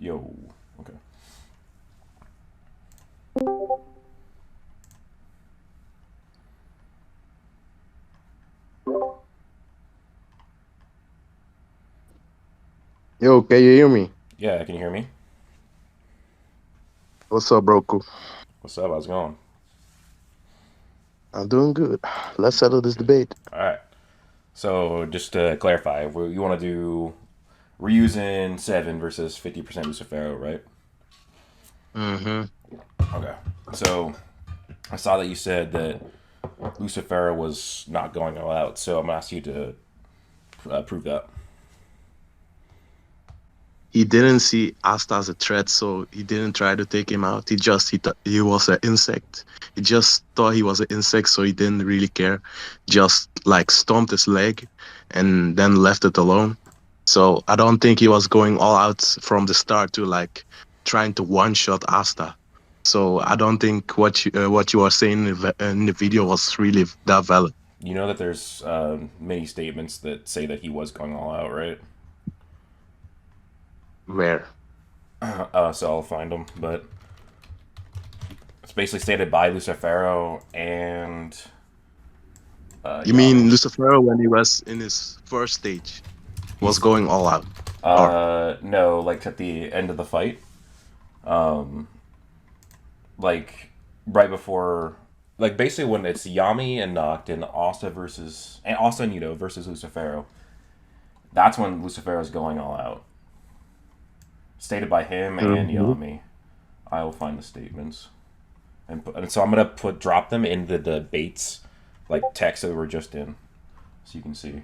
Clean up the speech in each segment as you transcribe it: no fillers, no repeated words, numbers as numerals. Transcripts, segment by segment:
Yo. Okay. Yo, can you hear me? Yeah, can you hear me? What's up, Broku? What's up? How's it going? I'm doing good. Let's settle this debate. All right. So just to clarify, you want to do Ryuzen 7 versus 50% Lucifero, right? Mm-hmm. Okay. So I saw that you said that Lucifero was not going all out, so I'm gonna ask you to prove that. He didn't see Asta as a threat, so he didn't try to take him out. He thought he was an insect. He just thought he was an insect, so he didn't really care. Just like stomped his leg and then left it alone. So I don't think he was going all out from the start to like trying to one shot Asta. So I don't think what you are saying in the video was really that valid. You know that there's many statements that say that he was going all out, right? Where? So I'll find them, but it's basically stated by Lucifero and You mean Yami. Lucifero when he was in his first stage was He's going all out? Or no, like at the end of the fight, um, like right before, like basically when it's Yami and Noct and Asta and Yudo versus Lucifero. That's when Lucifero is going all out. Stated by him and Mhm. Yami. I will find the statements and so I'm gonna drop them in the debates like text that we're just in, so you can see.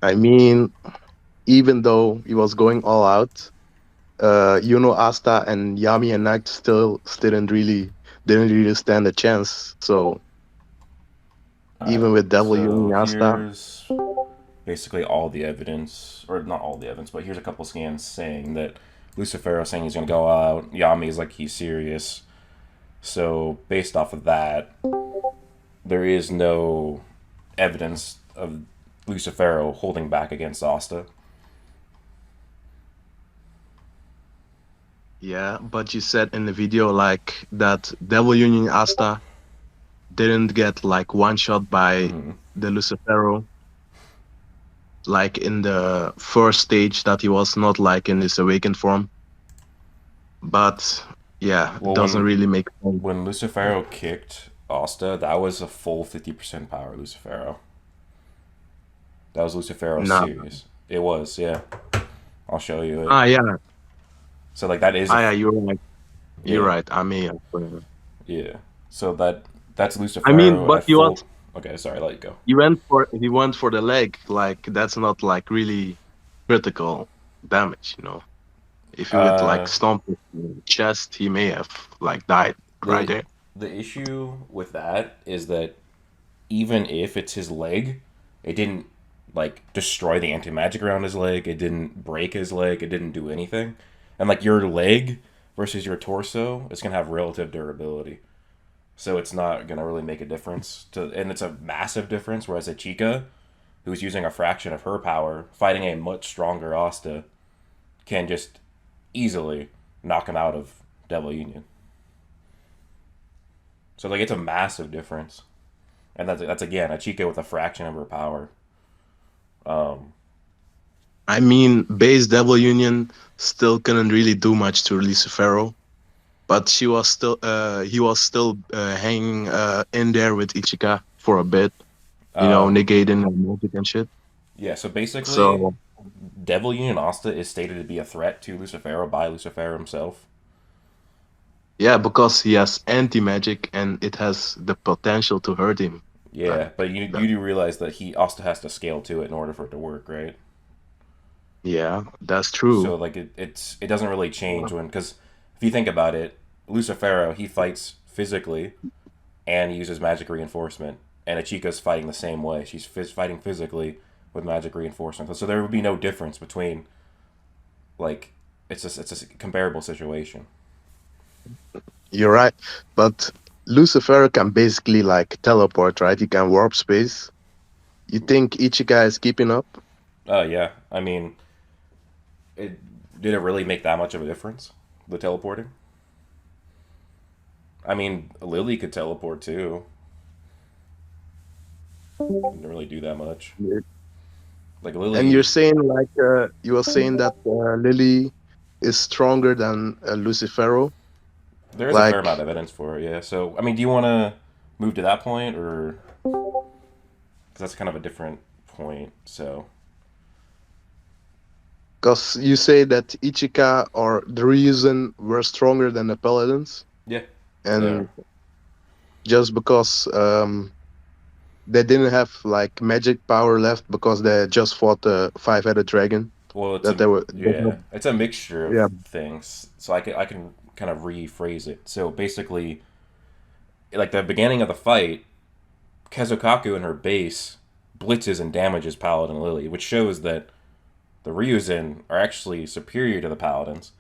I mean, even though he was going all out, Asta and Yami and Knight still didn't really stand a chance. So All right, even with Devil so using Asta, here's basically all the evidence, or not all the evidence, but here's a couple scans saying that Lucifero saying he's gonna go out. Yami is like he's serious. So based off of that, there is no evidence of Lucifero holding back against Asta. yeah, but you said in the video like that Devil Union Asta didn't get like one shot by Mm-hmm. the Lucifero like in the first stage that he was not like in his awakened form. But yeah, it Well, doesn't when really make sense. when Lucifero kicked Asta, that was a full 50% power Lucifero. That was Lucifero Nah. serious. It was, yeah. I'll show you it. Yeah. So like that is a Yeah, you're right. You're yeah, right. I may have put it. yeah. So that's I mean, Lucifero but at full. Okay, sorry, I'll let you go. he went for the leg. Like that's not like really critical damage. If he would like Uh, stomp his chest, he may have like died right the there. the issue with that is that even if it's his leg, it didn't like destroy the anti magic around his leg. It didn't break his leg. It didn't do anything. And like your leg versus your torso, it's gonna have relative durability. So it's not gonna really make a difference. And it's a massive difference. Whereas a Chica, who's using a fraction of her power, fighting a much stronger Asta, can just easily knock him out of Devil Union. So like it's a massive difference, and that's again a Chica with a fraction of her power. Um, I mean, base Devil Union still couldn't really do much to Lucifero, but he was still hanging in there with Ichika for a bit, um, negating the magic and shit. yeah. So basically, So Devil Union Asta is stated to be a threat to Lucifero by Lucifero himself. yeah, because he has anti-magic and it has the potential to hurt him. Yeah, Like but you that. do realize that he Asta has to scale to it in order for it to work, right? Yeah, that's true. So like it doesn't really change when because if you think about it, Lucifero he fights physically and uses magic reinforcement, and Ichika's fighting the same way. She's fighting physically with magic reinforcement, so there would be no difference between like it's a comparable situation. You're right. But Lucifer can basically like teleport, right? He can warp space. You think Ichika is keeping up? Yeah, I mean it did it really make that much of a difference? The teleporting. I mean, Lily could teleport too. Didn't really do that much. Like And you're Lily, saying like you were saying that Lily is stronger than Lucifero. there is a fair amount Like, of evidence for it. Yeah. So I mean, do you want to move to that point, or because that's kind of a different point? So because you say that Ichika or the Ryuzen were stronger than the Paladins, yeah, there. and just because they didn't have like magic power left because they just fought the five-headed dragon. Well, it's That a they were, yeah, it's a mixture of yeah. things. So I can kind of rephrase it. So basically, like the beginning of the fight, Kazukaku and her base blitzes and damages Paladin Lily, which shows that the Ryuzen are actually superior to the Paladins.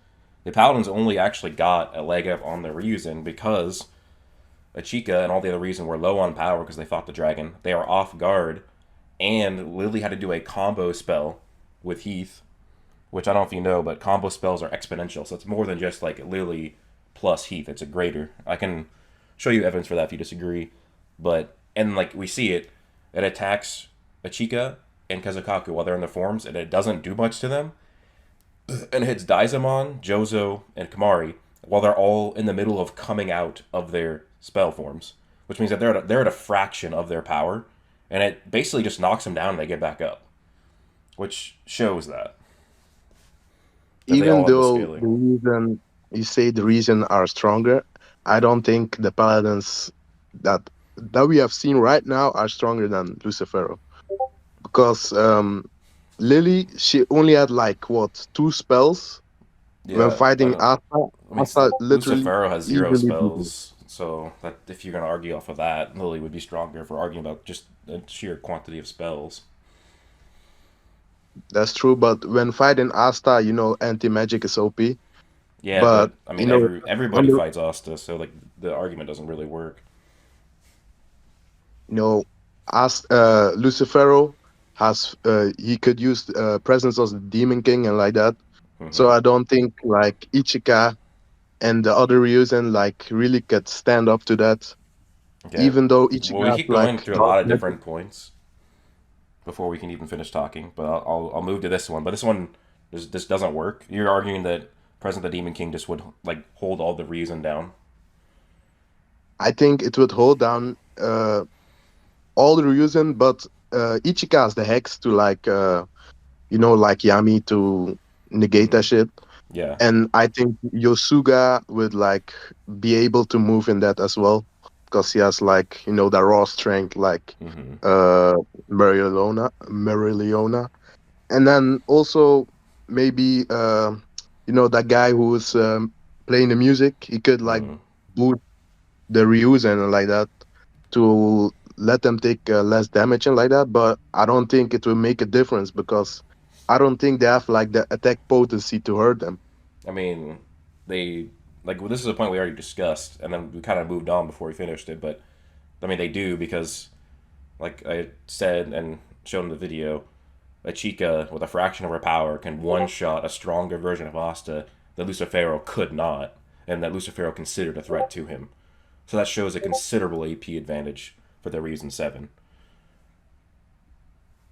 The Paladins only actually got a leg up on the Ryuzen because Achika and all the other Ryuzen were low on power because they fought the dragon. They are off guard, and Lily had to do a combo spell with Heath, which I don't know if you know, but combo spells are exponential, so it's more than just like Lily plus Heath. It's a greater. I can show you evidence for that if you disagree, but and like we see it, it attacks Achika and Kazukaku while they're in the forms, and it doesn't do much to them, and it hits Daizamon, Jozo, and Kamari while they're all in the middle of coming out of their spell forms, which means that they're at a fraction of their power, and it basically just knocks them down and they get back up, which shows that they all Even have the though the scaling. reason you say the reason are stronger, I don't think the Paladins that we have seen right now are stronger than Lucifero because Lily she only had like what two spells when Yeah, fighting Asta. I mean, Asta literally Lucifero has zero easily beat him. spells, so that if you're gonna argue off of that, Lily would be stronger if we're arguing about just the sheer quantity of spells. That's true, but when fighting Asta, anti magic is OP. Yeah, But but I you mean, know, on everybody the fights Asta, so like the argument doesn't really work. you know, as Lucifero has he could use presence of the Demon King and like that. So Hmm. I don't think like Ichika and the other Ryuzen like really could stand up to that. Okay, Even though well, we Ichika has keep going like through a dark lot of magic. different points before we can even finish talking, but I'll move to this one. But this one, this doesn't work. You're arguing that Present the Demon King just would like hold all the reason down. I think it would hold down all the Ryuzen, but Ichika has the hex to like like Yami to negate Hmm. that shit. Yeah. And I think Yosuga would like be able to move in that as well because he has like the raw strength like Hmm. uh Merilona. And then also maybe that guy who's playing the music, he could like Hmm. boot the Ryuzen and like that to let them take less damage and like that, but I don't think it will make a difference because I don't think they have like the attack potency to hurt them. I mean, they like well, this is a point we already discussed, and then we kind of moved on before we finished it. But I mean, they do because, like I said and shown in the video, a Chica with a fraction of her power can one shot a stronger version of Asta that Lucifero could not, and that Lucifero considered a threat to him. So that shows a considerable AP advantage for the Reason 7.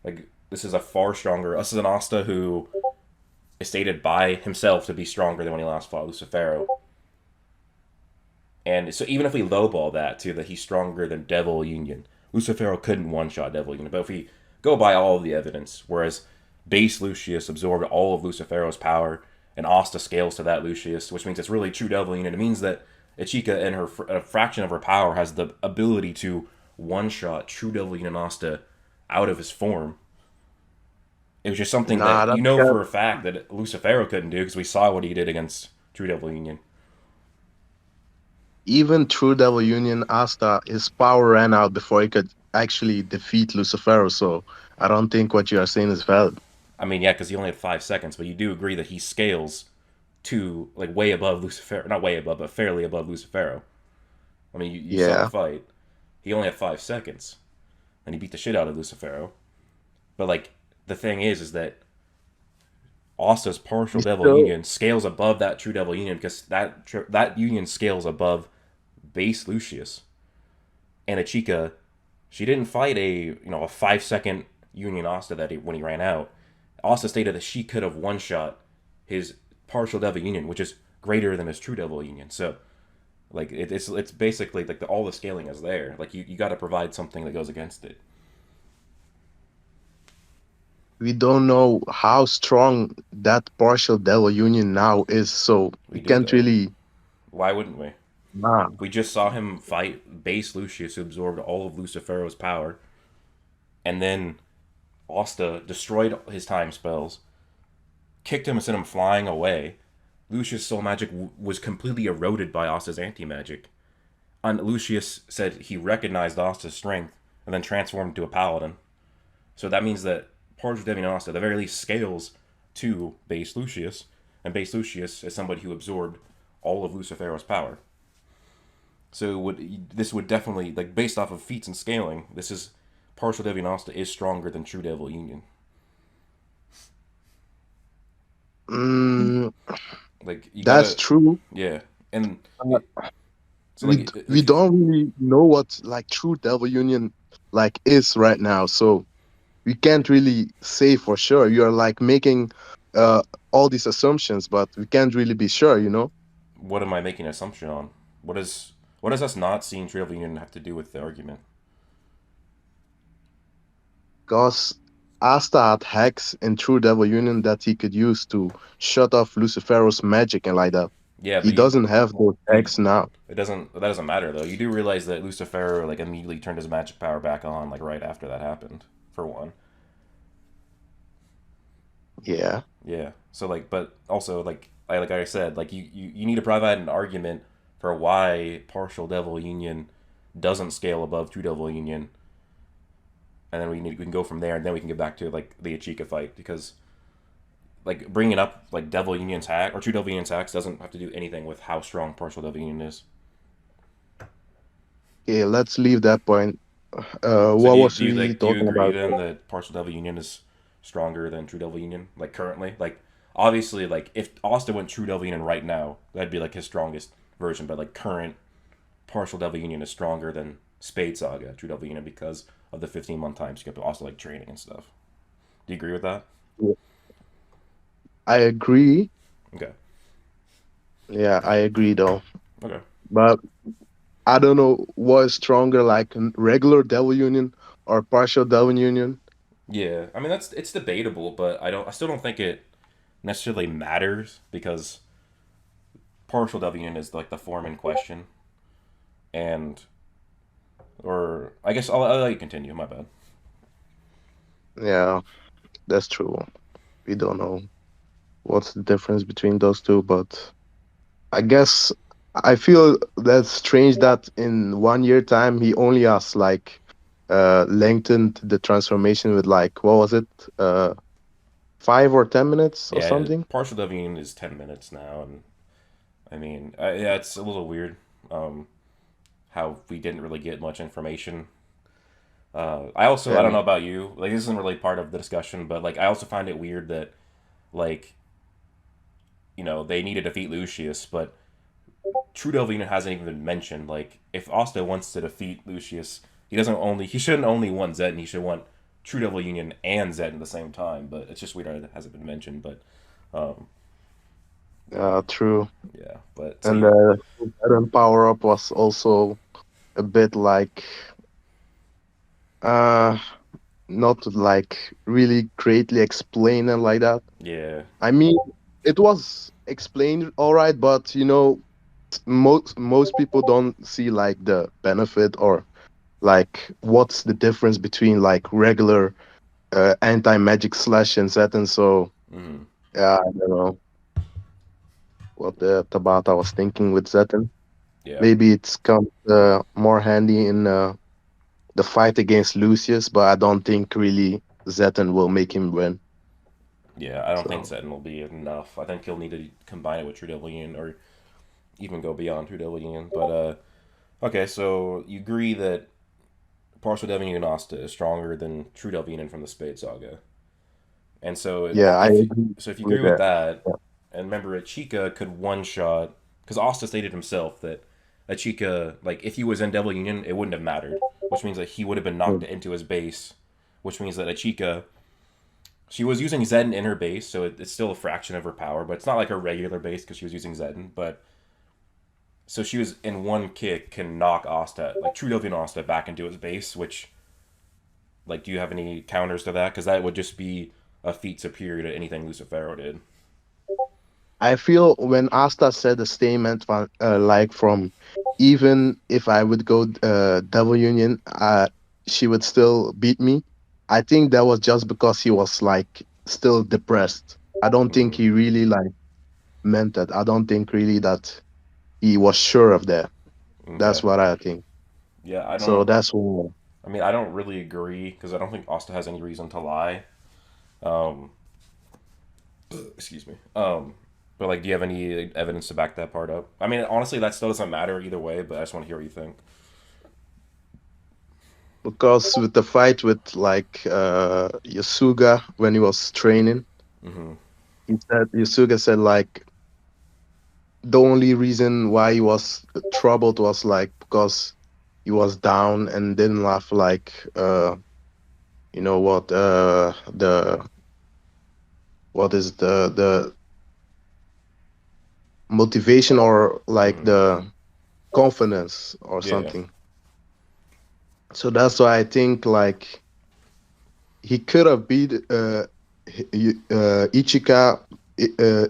Like, this is a far stronger. This is an Asta who is stated by himself to be stronger than when he last fought Lucifero. And so even if we lowball that to that he's stronger than Devil Union, Lucifero couldn't one shot Devil Union. But if we go by all of the evidence, whereas base Lucius absorbed all of Lucifero's power, and Asta scales to that Lucius, which means it's really true Devil Union. It means that Ichika, in a fraction of her power, has the ability to one shot true Devil Union Asta out of his form. It was just something Nah, that that you know guy, for a fact that Lucifero couldn't do because we saw what he did against True Devil Union. even through Devil Union, Asta, his power ran out before he could actually defeat Lucifero. So I don't think what you are saying is valid. I mean, yeah, because he only had 5 seconds, but you do agree that he scales to like way above Lucifero, not way above, but fairly above Lucifero. I mean, you saw the Yeah, fight. He only had 5 seconds, and he beat the shit out of Lucifero. But like the thing is that Asta's partial devil So union scales above that true devil union because that union scales above base Lucius. And Achika, she didn't fight a 5 second union Asta when he ran out. Asta stated that she could have one shot his partial devil union, which is greater than his true devil union. So like it's basically like all the scaling is there. Like you got to provide something that goes against it. we don't know how strong that partial devil union now is, so We we do can't though. really. Why wouldn't we? Nah. We just saw him fight base Lucius, who absorbed all of Lucifero's power, and then Asta destroyed his time spells, kicked him and sent him flying away. Lucius' soul magic was completely eroded by Asta's anti magic. And Lucius said he recognized Asta's strength and then transformed into a paladin. So that means that Porge Devian Asta, at the very least, scales to base Lucius, and base Lucius is somebody who absorbed all of Lucifero's power. So this would definitely, like, based off of feats and scaling, this is partial Devian Asta is stronger than True Devil Union. Mm, Like you that's gotta, true. yeah, and Uh, so like we if you, don't really know what like true devil union like is right now, so we can't really say for sure. You're like making uh all these assumptions, but we can't really be sure, you know? what am I making an assumption on? What does us not seeing True Devil Union have to do with the argument? Because Asta had hacks in True Devil Union that he could use to shut off Lucifero's magic and like that. Yeah, He but you doesn't have those you hacks now. that doesn't matter though. You do realize that Lucifero like immediately turned his magic power back on like right after that happened. For one, Yeah. yeah. So like, but also like I said, like you need to provide an argument for why partial devil union doesn't scale above true devil union, and then we can go from there, and then we can get back to like the Ichika fight because like bringing up like devil union's hack or true devil union's hacks doesn't have to do anything with how strong partial devil union is. Okay, let's leave that point. So What was we do you talking agree about? then that partial devil union is stronger than true devil union like currently? Like obviously like if Austin went true devil union right now, that'd be like his strongest version, but like current partial devil union is stronger than Spade Saga true devil union because of the 15-month time skip, but also like training and stuff. Do you agree with that? I agree. Okay. Yeah, I agree though. Okay. But I don't know what is stronger, like regular devil union or partial devil union. Yeah, I mean that's it's debatable, but I still don't think it necessarily matters because partial devil union is like the form in question, and or I guess I'll let you continue. My bad. Yeah, that's true. We don't know what's the difference between those two, but I guess I feel that's strange that in 1 year time he only has like lengthened the transformation with like what was it? 5 or 10 minutes or Yeah, something. partial devil union is 10 minutes now, and I mean yeah, it's a little weird how we didn't really get much information. I don't know And about you, like this isn't really part of the discussion, but like I also find it weird that like they need to defeat Lucius, but True Delvina hasn't even been mentioned. Like, if Asta wants to defeat Lucius, he shouldn't only want Zed, and he should want True Devil Union and Zed at the same time. But it's just weird that it hasn't been mentioned. But um, true. yeah, but so And you the Veteran power up was also a bit like uh not like really greatly explained and like that. yeah I mean, it was explained all right, but most people don't see like the benefit or like what's the difference between like regular anti magic slash and Zetan. So mm, yeah, I don't know what the Tabata was thinking with Zetan. yeah Maybe it's come more handy in the fight against Lucius, but I don't think really Zetan will make him win. yeah. I don't think So Zed will be enough. I think he'll need to combine it with True Devil Union or even go beyond True Devil Union. But okay, so you agree that Partial Devil Union Asta is stronger than True Devil Union from the Spade Saga. And so Yeah, I if agree so if you with agree with that. that, Yeah. and remember Achika could one shot because Asta stated himself that Achika, like if he was in Devil Union, it wouldn't have mattered, which means that he would have been knocked Mm. into his base, which means that Achika, she was using Zen in her base, so it's still a fraction of her power, but it's not like her regular base because she was using Zen. But so she was in one kick can knock Asta, like True Deviant Asta, back into his base. Which, like, do you have any counters to that? Because that would just be a feat superior to anything Lucifero did. I feel when Asta said the statement from like from even if I would go Devil Union, she would still beat me. I think that was just because he was like still depressed. I don't think Mm-hmm. he really like meant that. I don't think really that he was sure of that. Okay. That's what I think. Yeah, I So don't. that's all. I mean, I don't really agree because I don't think Asta has any reason to lie. Um, excuse me. But like, do you have any evidence to back that part up? I mean, honestly, that still doesn't matter either way. But I just want to hear what you think. Because with the fight with like Yasuga when he was training, Mm-hmm. he said Yasuga said like the only reason why he was troubled was like because he was down and didn't have like you know the what is the motivation or like Mm-hmm. the confidence or Yeah. something. So that's why I think like he could have beat Ichika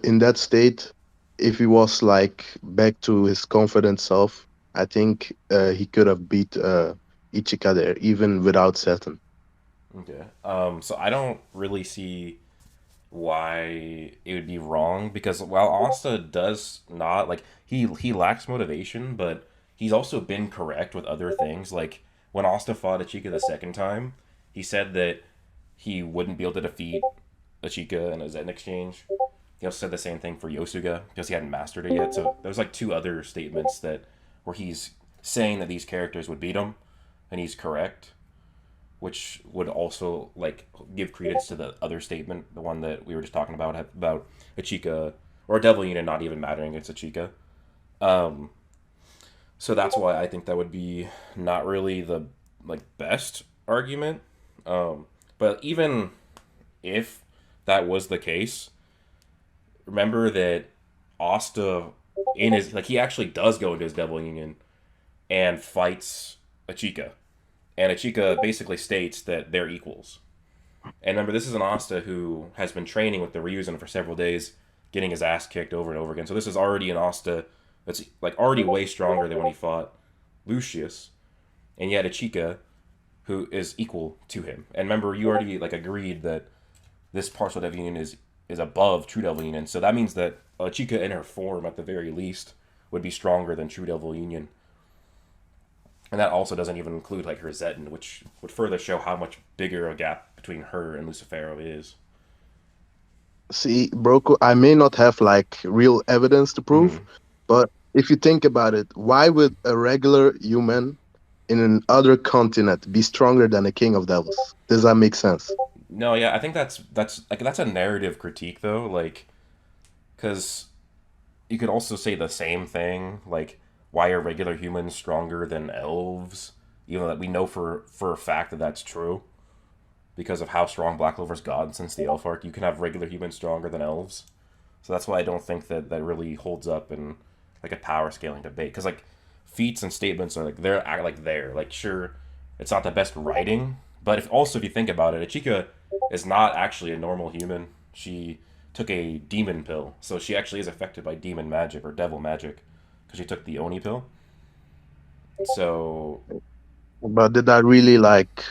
in that state if he was like back to his confident self. I think he could have beat Ichika there even without Saturn. Okay. So I don't really see why it would be wrong because while Asta does not like he lacks motivation, but he's also been correct with other things. Like when Asta fought Achika the second time, he said that he wouldn't be able to defeat Achika in a Zen exchange. He also said the same thing for Yosuga because he hadn't mastered it yet. So there's like two other statements that where he's saying that these characters would beat him, and he's correct, which would also like give credence to the other statement, the one that we were just talking about Achika or Devil Unit not even mattering against Achika. Um, so that's why I think that would be not really the like best argument. Um, but even if that was the case, remember that Asta in his like he actually does go into his Devil Union and fights Achika, and Achika basically states that they're equals. And remember, this is an Asta who has been training with the Ryuzen for several days, getting his ass kicked over and over again. So this is already an Asta that's like already way stronger than when he fought Lucius, and yet Achika, who is equal to him. And remember, you already like agreed that this partial Devil Union is above True Devil Union. So that means that Achika in her form, at the very least, would be stronger than True Devil Union. And that also doesn't even include like her Zetan, which would further show how much bigger a gap between her and Lucifero is. See, Broku, I may not have like real evidence to prove, Mm-hmm. but if you think about it, why would a regular human in an other continent be stronger than a king of devils? Does that make sense? No, yeah, I think that's a narrative critique though, like because you could also say the same thing, like why are regular humans stronger than elves? Even though that we know for a fact that that's true because of how strong Black Clover's gotten since the Elf arc. You can have regular humans stronger than elves, so that's why I don't think that that really holds up in like a power scaling debate. Because like feats and statements are like they're like sure, it's not the best writing, but if you think about it, Achika is not actually a normal human. She took a demon pill, so she actually is affected by demon magic or devil magic because she took the Oni pill. So But did that really like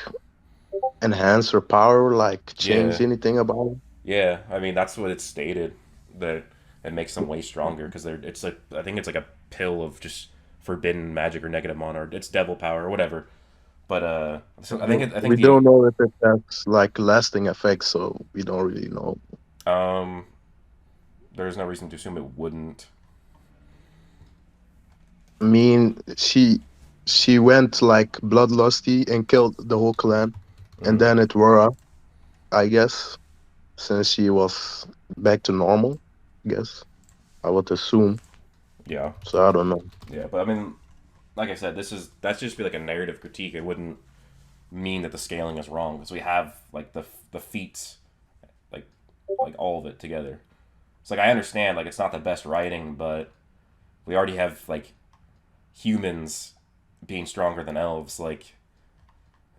enhance her power, like yeah, change anything about it? yeah. I mean that's what it's stated that it makes them way stronger because they're it's like I think it's like a pill of just forbidden magic or negative mana or it's devil power or whatever. But so I think We the don't know if it has like lasting effects, so we don't really know. um there's no reason to assume it wouldn't. I mean, she went like bloodlusty and killed the whole clan, and Mm-hmm. then it wore off, I guess. since she was back to normal, I guess. I would assume. Yeah, So I don't know. yeah, but I mean, like I said, that's just be like a narrative critique. It wouldn't mean that the scaling is wrong because we have like the feats, like all of it together. It's like I understand like it's not the best writing, but we already have like humans being stronger than elves. Like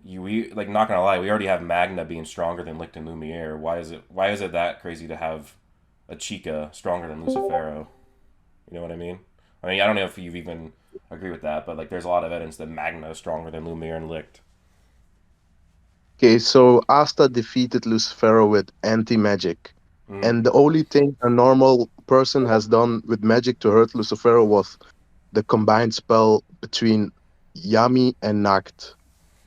we like not gonna lie, we already have Magna being stronger than Licht and Lumiere. Why is it that crazy to have a Chica stronger than Lucifero? You know what I mean? I mean I don't know if you even agree with that, but like there's a lot of evidence that Magna is stronger than Lumiere and Licht. Okay, so Asta defeated Lucifero with anti-magic. Mm. And the only thing a normal person has done with magic to hurt Lucifero was the combined spell between Yami and Nacht.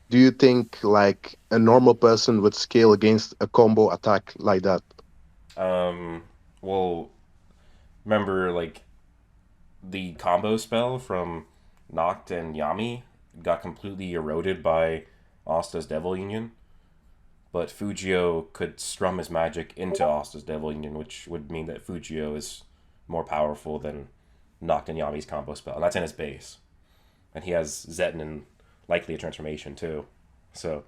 Do you think like a normal person would scale against a combo attack like that? Um, well, remember like the combo spell from Noct and Yami got completely eroded by Asta's Devil Union, but Fujio could strum his magic into Asta's Devil Union, which would mean that Fujio is more powerful than Noct and Yami's combo spell, and that's in his base. And he has Zetin and likely a transformation too. So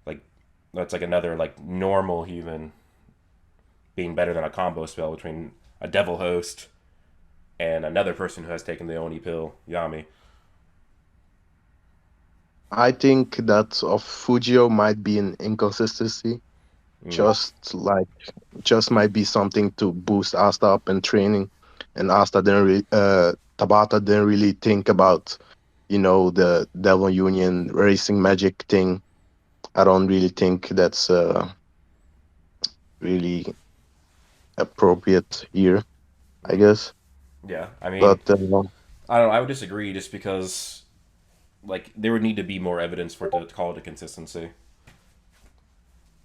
like that's like another like normal human being better than a combo spell between a devil host and another person who has taken the Oni pill, Yami. I think that of Fujio might be an inconsistency, Mm. just like just might be something to boost Asta up in training, and Asta didn't Tabata didn't really think about the Devil Union racing magic thing. I don't really think that's really appropriate here, I Mm. guess. Yeah, I mean, But I don't know. I would disagree just because like there would need to be more evidence for it to call it a consistency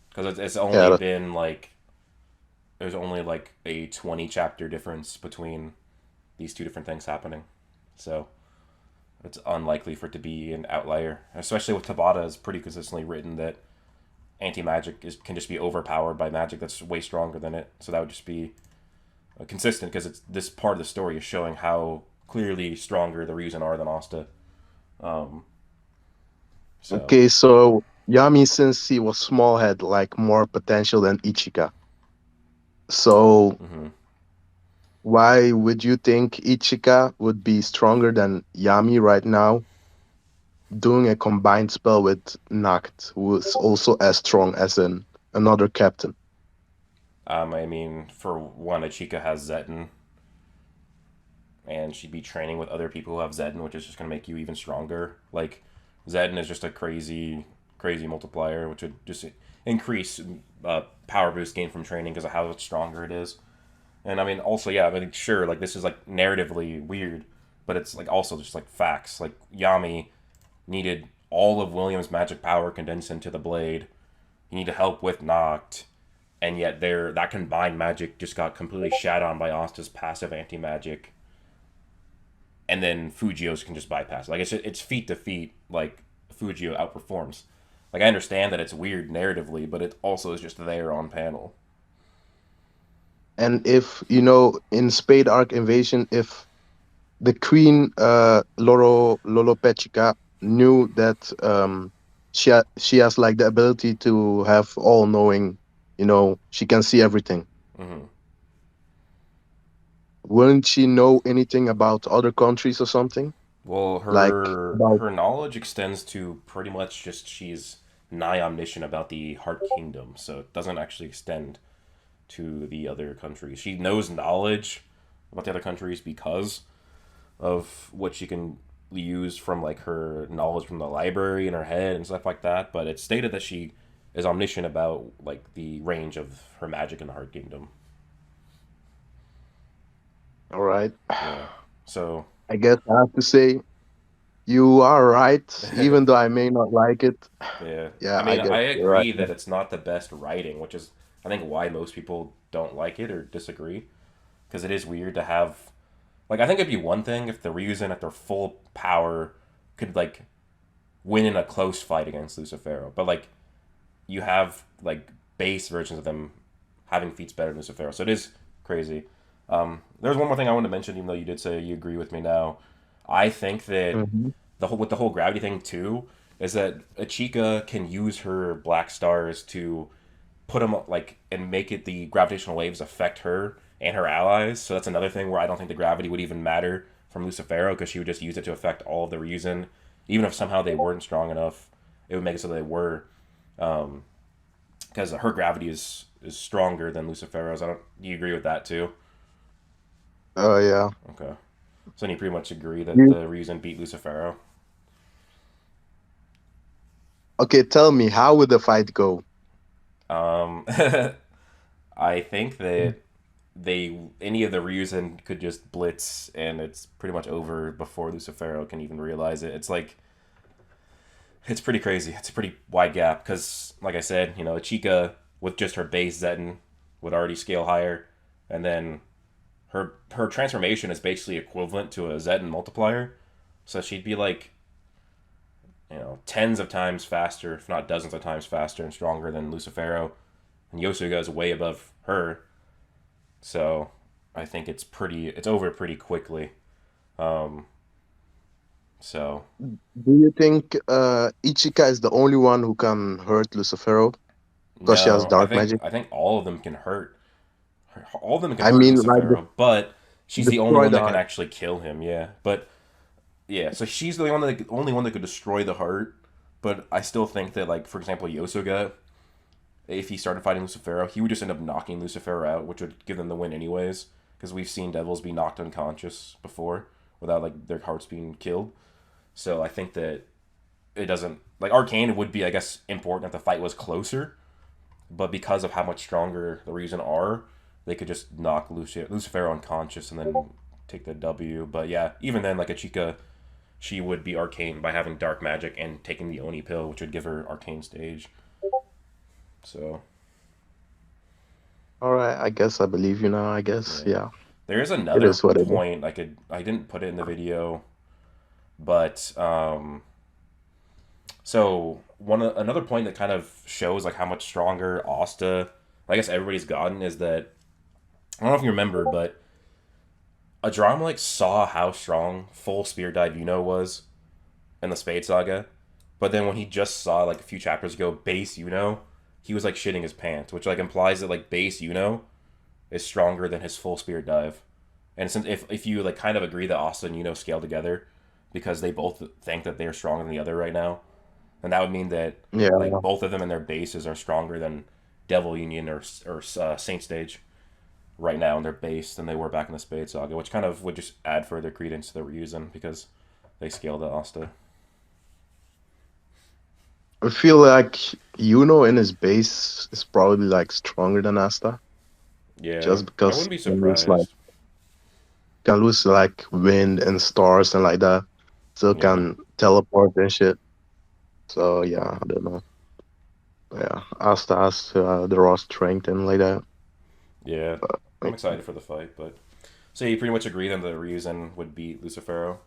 because it's yeah, only been like there's only like a 20 chapter difference between these two different things happening, so it's unlikely for it to be an outlier. Especially with Tabata is pretty consistently written that anti magic is can just be overpowered by magic that's way stronger than it. So that would just be consistent because it's this part of the story is showing how clearly stronger the Ryuzen are than Asta. Um, so okay. So Yami, since he was small, had like more potential than Ichika. So mm-hmm. why would you think Ichika would be stronger than Yami right now, doing a combined spell with Nacht, who is also as strong as another captain? I mean, for one, Achika has Zetin, and she'd be training with other people who have Zetin, which is just going to make you even stronger. Like, Zetin is just a crazy multiplier, which would just increase power boost gain from training because of how much stronger it is. And I mean, also, yeah, I mean, sure, like, this is, like, narratively weird, but it's, like, also just, like, facts. Like, Yami needed all of William's magic power condensed into the blade. He needed help with Noct, and yet that combined magic just got completely shat on by Asta's passive anti magic, and then Fujio's can just bypass. Like it's feat to feat. Like Fujio outperforms. Like I understand that it's weird narratively, but it also is just there on panel. And if in Spade Arc Invasion, if the Queen Lolo Pechica knew that she has like the ability to have all knowing, she can see everything. Mm-hmm. Wouldn't she know anything about other countries or something? Well, Like her about her knowledge extends to pretty much just she's nigh omniscient about the Heart Kingdom, so it doesn't actually extend to the other countries. She knows knowledge about the other countries because of what she can use from like her knowledge from the library in her head and stuff like that. But it's stated that she is omniscient about like the range of her magic in the Heart Kingdom. all right. Yeah. So I guess I have to say you are right, even though I may not like it. yeah. I Yeah, I mean, guess I you're right. agree that it's not the best writing, which is I think why most people don't like it or disagree because it is weird to have like I think it'd be one thing if the Ryuzen at their full power could like win in a close fight against Lucifero, but like you have like base versions of them having feats better than Lucifero. So it is crazy. There's one more thing I want to mention, even though you did say you agree with me now. I think that Hmm. with the whole gravity thing too is that Achika can use her black stars to put them like and make it the gravitational waves affect her and her allies. So that's another thing where I don't think the gravity would even matter from Lucifero because she would just use it to affect all of the Ryuzen, even if somehow they weren't strong enough. It would make it so they were, because her gravity is stronger than Lucifero's. I don't. Do you agree with that too? Oh yeah. Okay. So then you pretty much agree that You- the Ryuzen beat Lucifero. Okay, tell me, how would the fight go? Um, I think that they any of the Ryuzen could just blitz and it's pretty much over before Lucifero can even realize it. It's like it's pretty crazy. It's a pretty wide gap because, like I said, Chica with just her base Zeton would already scale higher, and then her transformation is basically equivalent to a Zeton multiplier. So she'd be like tens of times faster, if not dozens of times faster and stronger than Lucifero, and Yosuga is way above her. So I think it's over pretty quickly. Um, so Do you think Ichika is the only one who can hurt Lucifero because she has no, I dark think magic? I think all of them can hurt. All of them can I hurt mean, like Lucifero, but she's the only destroy one the that can heart. actually kill him. Yeah, but yeah, so she's the only one that could destroy the heart. But I still think that, like, for example, Yosuga, if he started fighting Lucifero, he would just end up knocking Lucifero out, which would give them the win anyways. Because we've seen devils be knocked unconscious before without like their hearts being killed. So I think that it doesn't like Arcane would be, I guess, important if the fight was closer. But because of how much stronger the Ryuzen are, they could just knock Lucifero unconscious and then take the W. But yeah, even then, like a Chica, she would be Arcane by having dark magic and taking the Oni pill, which would give her Arcane stage. So All right, I guess I believe you now. I guess, yeah, yeah, there is it another is what it is. point I didn't put it in the video, but so another point that kind of shows like how much stronger Asta, I guess everybody's gotten is that I don't know if you remember, but Adramalik saw how strong full spear dive was in the Spade Saga, but then when he just saw like a few chapters ago base he was like shitting his pants, which like implies that like base is stronger than his full spear dive. And since if you like kind of agree that Asta and scale together because they both think that they're stronger than the other right now, then that would mean that Yeah, like both of them and their bases are stronger than Devil Union or Saint Stage right now in their base than they were back in the Spade Saga, which kind of would just add further credence to the Ryuzen because they scaled to Asta. I feel like Yuno in his base is probably like stronger than Asta, Yeah, just I because wouldn't be surprised. can lose like wind and stars and like that, still Yeah, can teleport and shit. So yeah, I don't know. Yeah, Asta has the raw strength and like that. yeah. I'm Like, excited for the fight, but so you pretty much agree then that Ryuzen would beat Lucifero.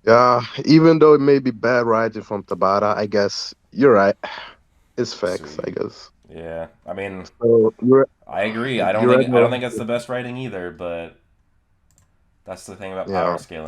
yeah, even though it may be bad writing from Tabata, I guess you're right. It's facts, I Sweet. guess. Yeah, I mean, So I agree. you read I don't more. think that's the best writing either, but that's the thing about power Yeah. scaling.